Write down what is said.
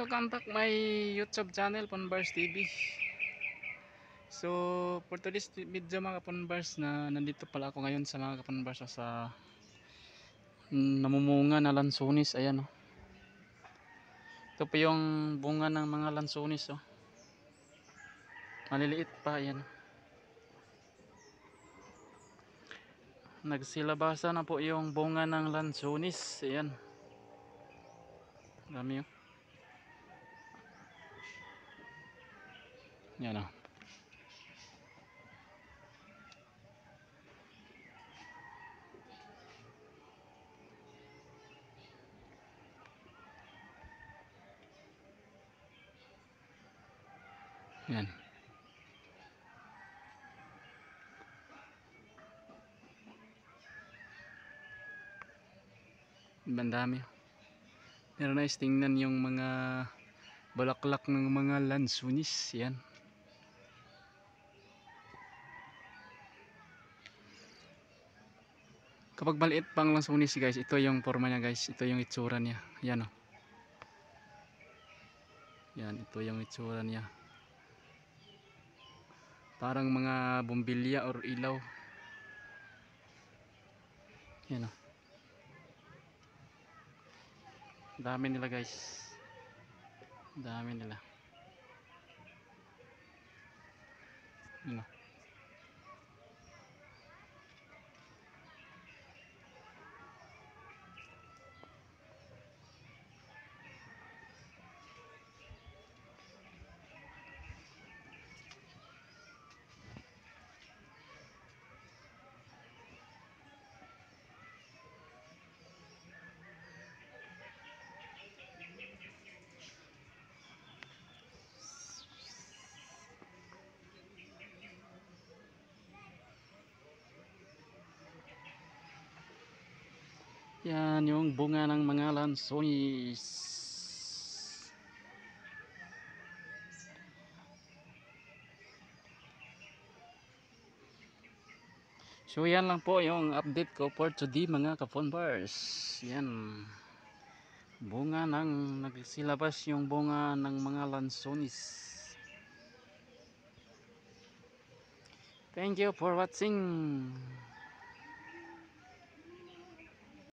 welcome back my YouTube channel Ponbars TV. So for today's video mga Ponbars, na nandito pala ako ngayon sa mga Ponbars sa namumunga na lansonis. Ayan, oh. Ito pa yung bunga ng mga lansonis, oh. Maliliit pa, ayan. Nagsilabasa na po yung bunga ng lansonis. Ayan, dami, oh. Yan, oh. Yan. Bandami. Pero nice tingnan yung mga balaklak ng mga lansonis. Yan. Kapag maliit pang lansonis guys, ito yung forma niya guys. Ito yung itsura niya. Yan, oh. Yan, ito yung itsura niya. Parang mga bumbilya or ilaw. Yan, oh. Dami nila guys. Dami nila. Yan, oh. Yan yung bunga ng mga lansonis. So yan lang po yung update ko for today mga ka-Ponbars. Yan. Bunga ng nagsilabas yung bunga ng mga lansonis. Thank you for watching.